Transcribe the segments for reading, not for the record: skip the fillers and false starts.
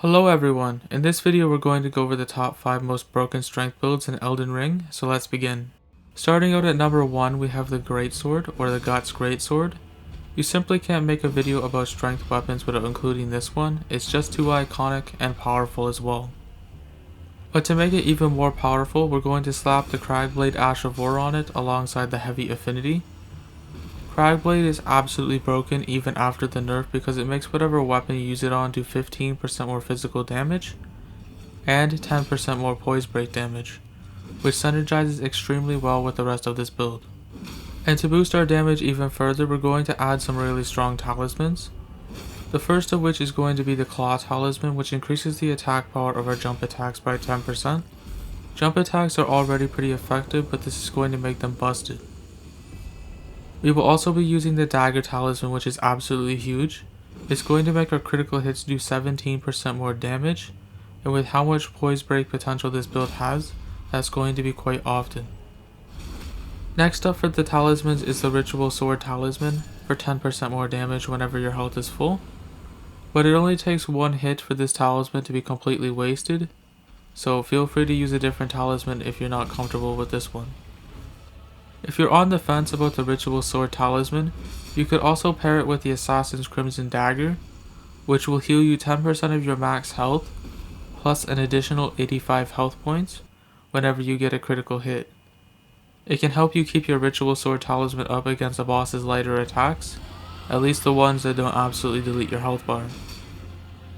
Hello everyone, in this video we're going to go over the top 5 most broken strength builds in Elden Ring, so let's begin. Starting out at number 1 we have the Greatsword, or the Guts Greatsword. You simply can't make a video about strength weapons without including this one, it's just too iconic and powerful as well. But to make it even more powerful, we're going to slap the Cragblade Ash of War on it alongside the Heavy Affinity. Cragblade is absolutely broken even after the nerf because it makes whatever weapon you use it on do 15% more physical damage and 10% more poise break damage, which synergizes extremely well with the rest of this build. And to boost our damage even further, we're going to add some really strong talismans. The first of which is going to be the Claw Talisman, which increases the attack power of our jump attacks by 10%. Jump attacks are already pretty effective, but this is going to make them busted. We will also be using the Dagger Talisman, which is absolutely huge. It's going to make our critical hits do 17% more damage, and with how much poise break potential this build has, that's going to be quite often. Next up for the talismans is the Ritual Sword Talisman for 10% more damage whenever your health is full, but it only takes one hit for this talisman to be completely wasted, so feel free to use a different talisman if you're not comfortable with this one. If you're on the fence about the Ritual Sword Talisman, you could also pair it with the Assassin's Crimson Dagger, which will heal you 10% of your max health, plus an additional 85 health points whenever you get a critical hit. It can help you keep your Ritual Sword Talisman up against a boss's lighter attacks, at least the ones that don't absolutely delete your health bar.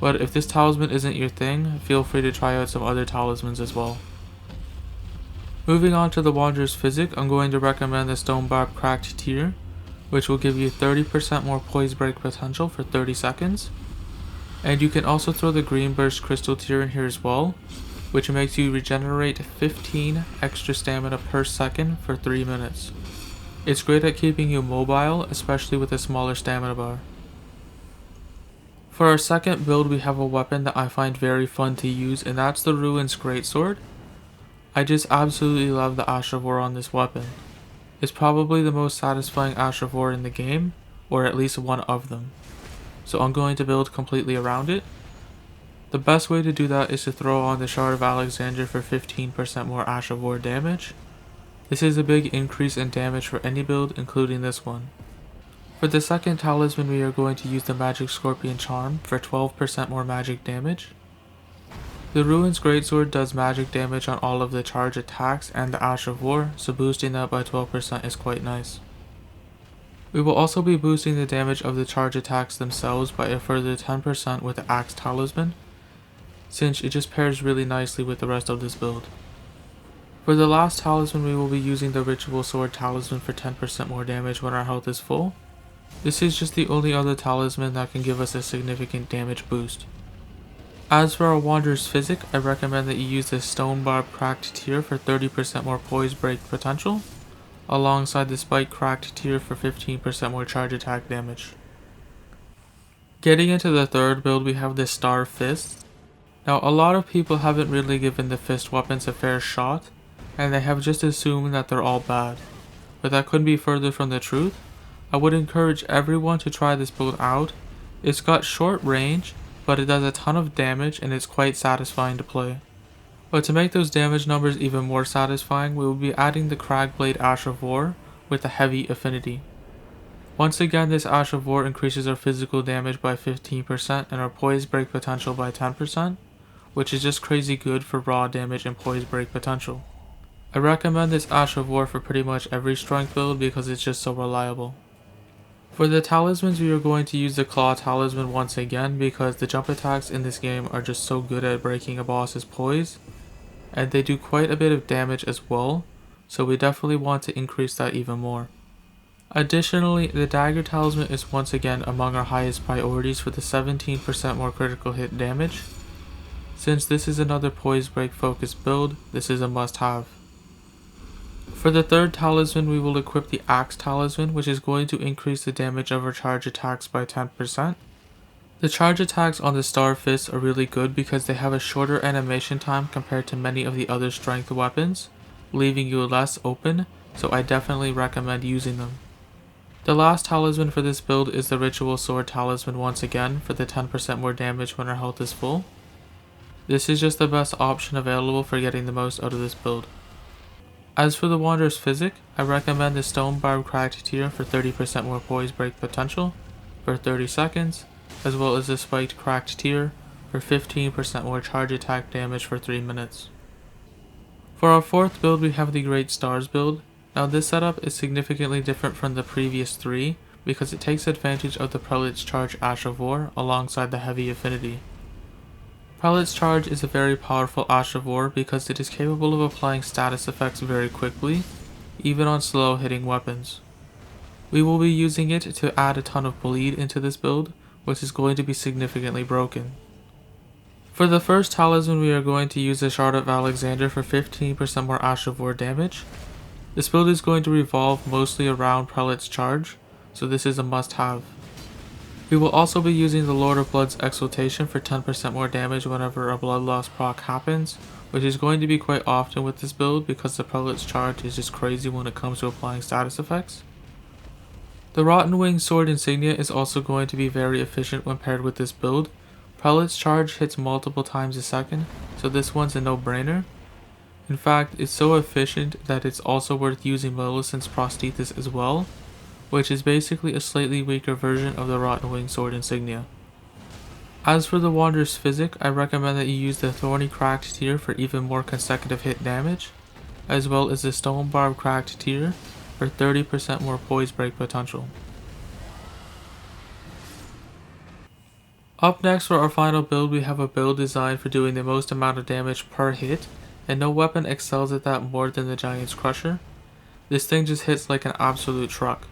But if this talisman isn't your thing, feel free to try out some other talismans as well. Moving on to the Wanderer's Physic, I'm going to recommend the Stone Barb Cracked Tear, which will give you 30% more poise break potential for 30 seconds. And you can also throw the Green Burst Crystal Tear in here as well, which makes you regenerate 15 extra stamina per second for 3 minutes. It's great at keeping you mobile, especially with a smaller stamina bar. For our second build, we have a weapon that I find very fun to use, and that's the Ruin's Greatsword. I just absolutely love the Ash of War on this weapon. It's probably the most satisfying Ash of War in the game, or at least one of them. So I'm going to build completely around it. The best way to do that is to throw on the Shard of Alexandria for 15% more Ash of War damage. This is a big increase in damage for any build, including this one. For the second talisman, we are going to use the Magic Scorpion Charm for 12% more magic damage. The Ruin's Greatsword does magic damage on all of the charge attacks and the Ash of War, so boosting that by 12% is quite nice. We will also be boosting the damage of the charge attacks themselves by a further 10% with the Axe Talisman, since it just pairs really nicely with the rest of this build. For the last talisman, we will be using the Ritual Sword Talisman for 10% more damage when our health is full. This is just the only other talisman that can give us a significant damage boost. As for our Wanderer's Physic, I recommend that you use the Stone Barb Cracked Tear for 30% more poise break potential, alongside the Spike Cracked Tear for 15% more charge attack damage. Getting into the third build, we have the Starfist. Now, a lot of people haven't really given the fist weapons a fair shot, and they have just assumed that they're all bad. But that couldn't be further from the truth. I would encourage everyone to try this build out. It's got short range, but it does a ton of damage and it's quite satisfying to play. But to make those damage numbers even more satisfying, we will be adding the Cragblade Ash of War with a Heavy Affinity. Once again, this Ash of War increases our physical damage by 15% and our poise break potential by 10%, which is just crazy good for raw damage and poise break potential. I recommend this Ash of War for pretty much every strength build because it's just so reliable. For the talismans, we are going to use the Claw Talisman once again because the jump attacks in this game are just so good at breaking a boss's poise, and they do quite a bit of damage as well, so we definitely want to increase that even more. Additionally, the Dagger Talisman is once again among our highest priorities for the 17% more critical hit damage. Since this is another poise break focused build, this is a must have. For the third talisman, we will equip the Axe Talisman, which is going to increase the damage of our charge attacks by 10%. The charge attacks on the Starfist are really good because they have a shorter animation time compared to many of the other strength weapons, leaving you less open, so I definitely recommend using them. The last talisman for this build is the Ritual Sword Talisman once again for the 10% more damage when our health is full. This is just the best option available for getting the most out of this build. As for the Wanderer's Physic, I recommend the Stone Barb Cracked tier for 30% more poise break potential for 30 seconds, as well as the Spiked Cracked tier for 15% more charge attack damage for 3 minutes. For our fourth build we have the Great Stars build. Now this setup is significantly different from the previous three because it takes advantage of the Prelate's Charge Ash of War alongside the Heavy Affinity. Prelate's Charge is a very powerful Ash of War because it is capable of applying status effects very quickly, even on slow hitting weapons. We will be using it to add a ton of bleed into this build, which is going to be significantly broken. For the first talisman we are going to use the Shard of Alexander for 15% more Ash of War damage. This build is going to revolve mostly around Prelate's Charge, so this is a must have. We will also be using the Lord of Blood's Exaltation for 10% more damage whenever a blood loss proc happens, which is going to be quite often with this build because the Prelate's Charge is just crazy when it comes to applying status effects. The Rotten Wing Sword Insignia is also going to be very efficient when paired with this build. Prelate's Charge hits multiple times a second, so this one's a no-brainer. In fact, it's so efficient that it's also worth using Millicent's Prosthesis as well, which is basically a slightly weaker version of the Rotten Wing Sword Insignia. As for the Wanderer's Physic, I recommend that you use the Thorny Cracked tier for even more consecutive hit damage, as well as the Stone Barb Cracked tier for 30% more poise break potential. Up next for our final build, we have a build designed for doing the most amount of damage per hit, and no weapon excels at that more than the Giant's Crusher. This thing just hits like an absolute truck.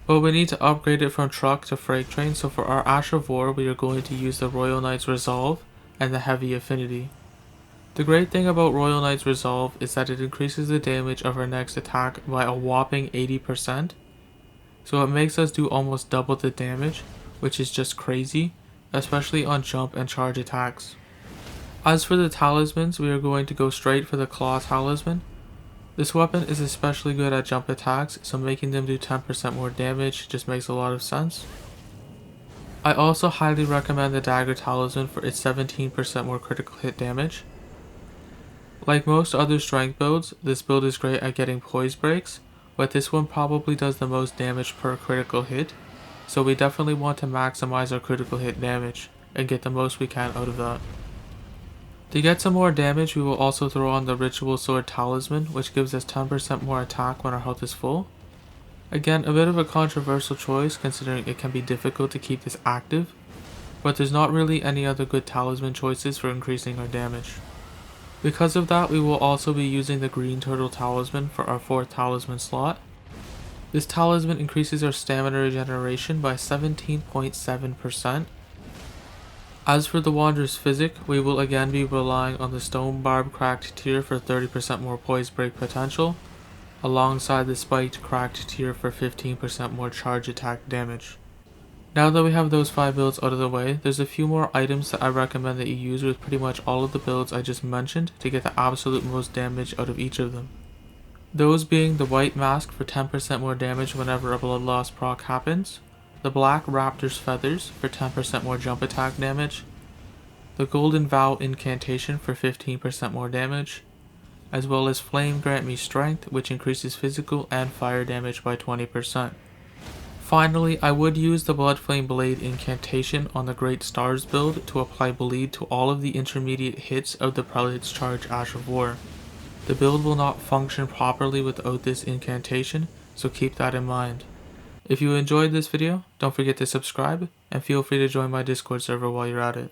But we need to upgrade it from truck to freight train, so for our Ash of War we are going to use the Royal Knight's Resolve and the Heavy Affinity. The great thing about Royal Knight's Resolve is that it increases the damage of our next attack by a whopping 80%, so it makes us do almost double the damage, which is just crazy, especially on jump and charge attacks. As for the talismans, we are going to go straight for the Claw Talisman. This weapon is especially good at jump attacks, so making them do 10% more damage just makes a lot of sense. I also highly recommend the Dagger Talisman for its 17% more critical hit damage. Like most other strength builds, this build is great at getting poise breaks, but this one probably does the most damage per critical hit, so we definitely want to maximize our critical hit damage and get the most we can out of that. To get some more damage, we will also throw on the Ritual Sword Talisman, which gives us 10% more attack when our health is full. Again, a bit of a controversial choice considering it can be difficult to keep this active, but there's not really any other good talisman choices for increasing our damage. Because of that, we will also be using the Green Turtle Talisman for our fourth talisman slot. This talisman increases our stamina regeneration by 17.7%. As for the Wanderer's Physic, we will again be relying on the Stone Barb Cracked tier for 30% more poise break potential, alongside the Spiked Cracked tier for 15% more charge attack damage. Now that we have those 5 builds out of the way, there's a few more items that I recommend that you use with pretty much all of the builds I just mentioned to get the absolute most damage out of each of them. Those being the White Mask for 10% more damage whenever a blood loss proc happens, the Black Raptor's Feathers for 10% more jump attack damage, the Golden Vow Incantation for 15% more damage, as well as Flame Grant Me Strength, which increases physical and fire damage by 20%. Finally, I would use the Bloodflame Blade Incantation on the Great Stars build to apply bleed to all of the intermediate hits of the Prelate's Charge Ash of War. The build will not function properly without this incantation, so keep that in mind. If you enjoyed this video, don't forget to subscribe, and feel free to join my Discord server while you're at it.